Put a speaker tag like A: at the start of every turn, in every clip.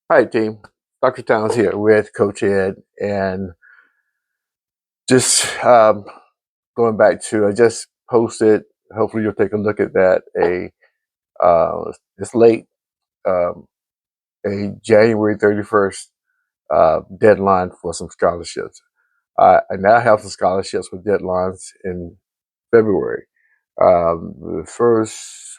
A: Hi, team. Dr. Towns here with Coach Ed, and just going back to I just posted. Hopefully, you'll take a look at that. It's late, um, a January 31st deadline for some scholarships. I now have some scholarships with deadlines in February. The first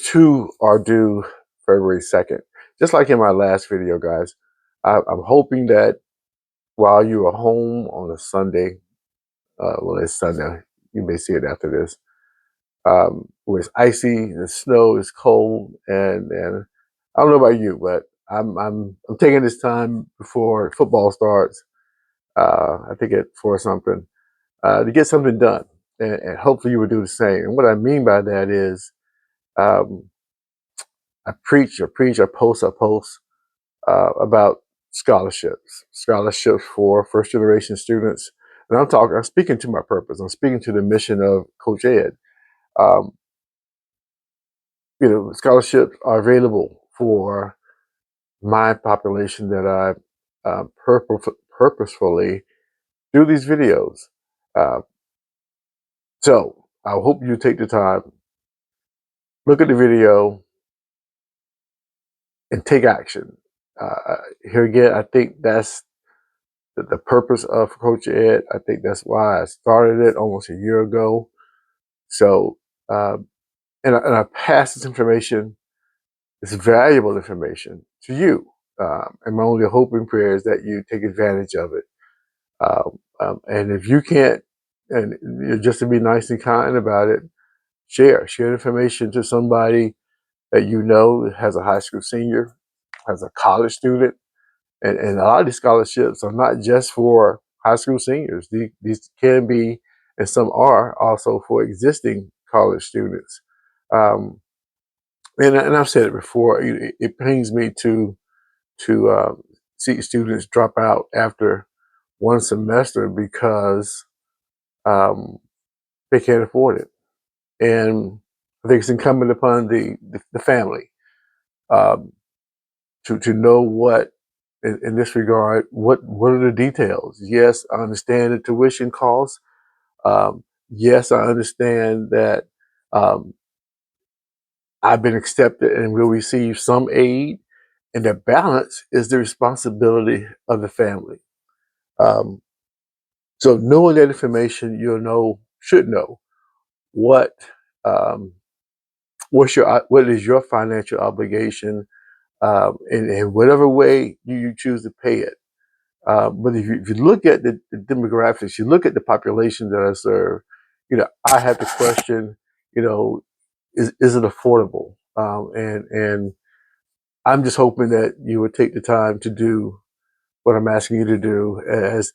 A: two are due February 2nd. Just like in my last video, guys. I'm hoping that while you are home on a Sunday, well, it's Sunday. You may see it after this. Where it's icy, the snow is cold, and I don't know about you, but I'm taking this time before football starts. I think at 4 something to get something done, and hopefully you will do the same. And what I mean by that is, um, I post about scholarships for first generation students. And I'm speaking to my purpose. I'm speaking to the mission of Coach Ed. Um, scholarships are available for my population that I purposefully do these videos. Uh, so I hope you take the time, look at the video, and take action. Here again, I think that's the purpose of Coach Ed. I think that's why I started it almost a year ago. So, and I pass this information, this valuable information, to you. And my only hope and prayer is that you take advantage of it. And if you can't, and just to be nice and kind about it, share information to somebody that you know has a high school senior, has a college student, and a lot of these scholarships are not just for high school seniors. These can be, and some are also for existing college students. Um, and I've said it before. It pains me to see students drop out after one semester because um, they can't afford it. And I think it's incumbent upon the family um, to know what in this regard, what are the details? Yes, I understand the tuition costs. Yes, I understand that um, I've been accepted and will receive some aid, and the balance is the responsibility of the family. Um, so knowing that information, should know what um, what is your financial obligation, in whatever way you choose to pay it. But if you look at the demographics, you look at the population that I serve, I have to question, is it affordable? And I'm just hoping that you would take the time to do what I'm asking you to do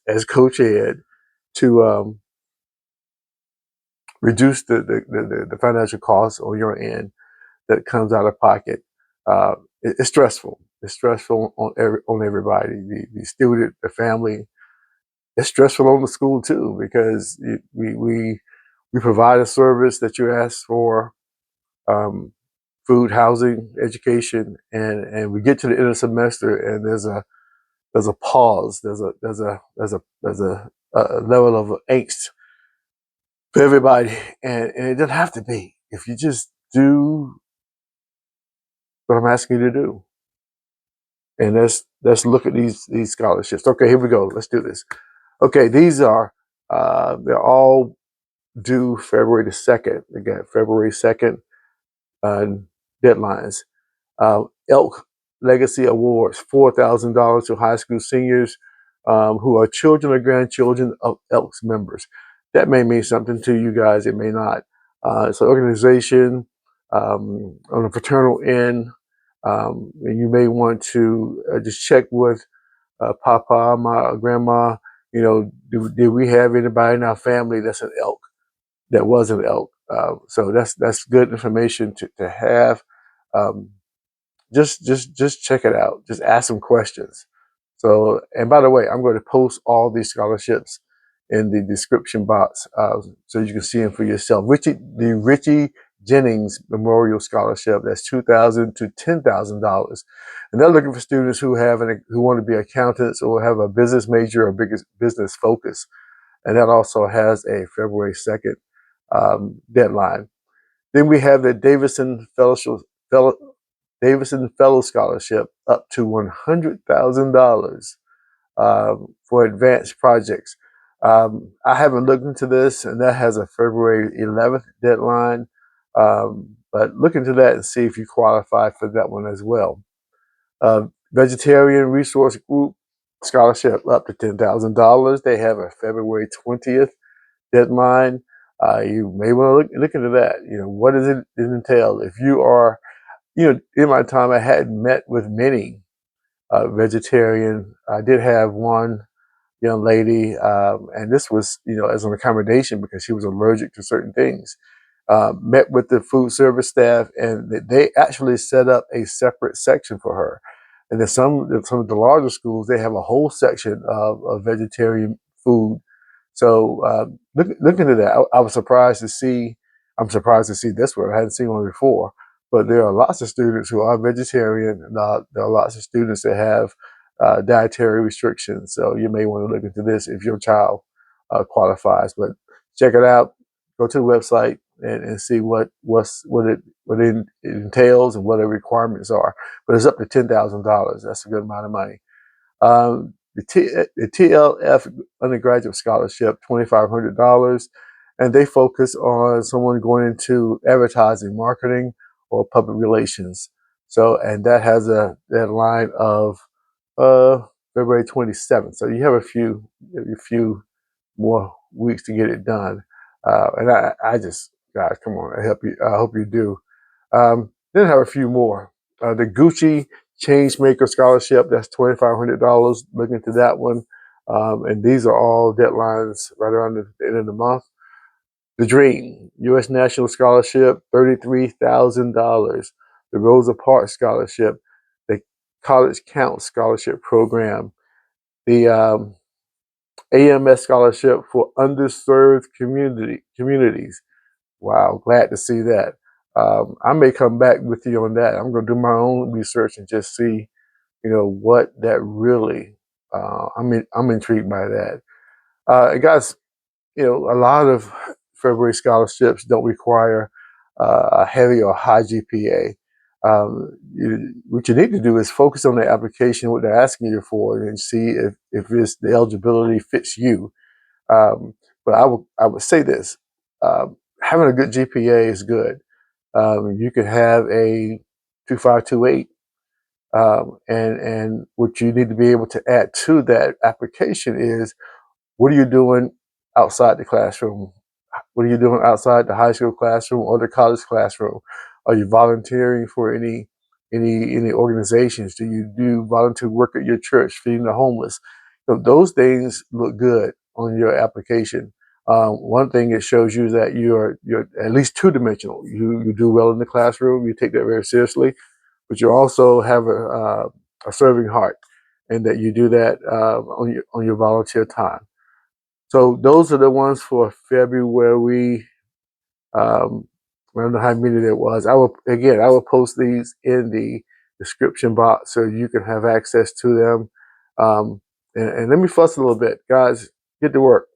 A: as Coach Ed to reduce the financial costs on your end that comes out of pocket. It's stressful. It's stressful on everybody, the student, the family. It's stressful on the school too because we provide a service that you ask for, um, food, housing, education, and we get to the end of the semester and there's a pause, there's a level of angst for everybody, and it doesn't have to be if you just do what I'm asking you to do. And let's look at these scholarships. Okay, here we go. Let's do this. Okay, these are they're all due February the 2nd. Again, February 2nd deadlines. Elk Legacy Awards, $4,000 to high school seniors who are children or grandchildren of Elks members. That may mean something to you guys. It may not. It's an organization on a fraternal end. And you may want to just check with Papa, my grandma. Did we have anybody in our family that's an elk? That was an elk. So that's good information to have. Um, just check it out. Just ask some questions. So, and by the way, I'm going to post all these scholarships in the description box so you can see them for yourself. The Ritchie Jennings Memorial Scholarship. That's $2,000 to $10,000. And they're looking for students who want to be accountants or have a business major or business focus. And that also has a February 2nd deadline. Then we have the Davidson Fellows Scholarship up to $100,000 for advanced projects. I haven't looked into this, and that has a February 11th deadline. But look into that and see if you qualify for that one as well. Vegetarian Resource Group Scholarship up to $10,000. They have a February 20th deadline. You may want to look into that. What does it entail? If you are, in my time, I hadn't met with many vegetarian. I did have one young lady, and this was, as an accommodation because she was allergic to certain things. Met with the food service staff, and they actually set up a separate section for her. And then some of the larger schools, they have a whole section of vegetarian food. So look into that. I was surprised to see. I'm surprised to see this one. I hadn't seen one before. But there are lots of students who are vegetarian. And there are lots of students that have dietary restrictions. So you may want to look into this if your child qualifies. But check it out. Go to the website and see what it entails and what the requirements are. But it's up to $10,000. That's a good amount of money. The TLF Undergraduate Scholarship, $2,500, and they focus on someone going into advertising, marketing, or public relations. So, and that has a deadline of February 27th. So you have a few more weeks to get it done. And I just, guys, come on, I hope you do. Then I have a few more. The Gucci Changemakers Scholarship, that's $2,500. Look into that one. And these are all deadlines right around the end of the month. The Dream U.S. National Scholarship, $33,000. The Rosa Parks Scholarship, the College Count Scholarship Program, the AMS Scholarship for Underserved Communities. Wow, glad to see that. I may come back with you on that. I'm going to do my own research and just see, what that really. I'm intrigued by that. Guys, a lot of February scholarships don't require a heavy or high GPA. What you need to do is focus on the application, what they're asking you for, and see if the eligibility fits you. But I would say this: having a good GPA is good. You could have a 2.528, and what you need to be able to add to that application is, what are you doing outside the classroom? What are you doing outside the high school classroom or the college classroom? Are you volunteering for any organizations? Do you do volunteer work at your church, feeding the homeless? Those things look good on your application. One thing it shows you that you're at least two-dimensional. You do well in the classroom. You take that very seriously, but you also have a serving heart, and that you do that on your volunteer time. So those are the ones for February. I don't know how many there was. I will post these in the description box so you can have access to them. And let me fuss a little bit, guys. Get to work.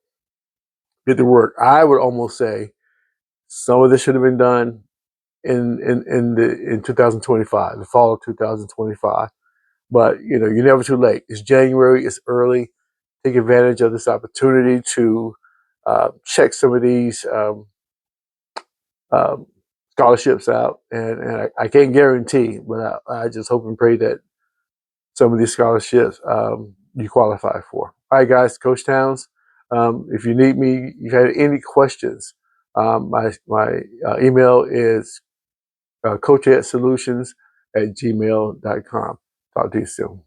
A: Get to work. I would almost say some of this should have been done in 2025, the fall of 2025. But you're never too late. It's January. It's early. Take advantage of this opportunity to check some of these scholarships out, and I can't guarantee, but I just hope and pray that some of these scholarships you qualify for. All right, guys, Coach Towns. If you need me, you had any questions, my email is coachheadsolutions@gmail.com. Talk to you soon.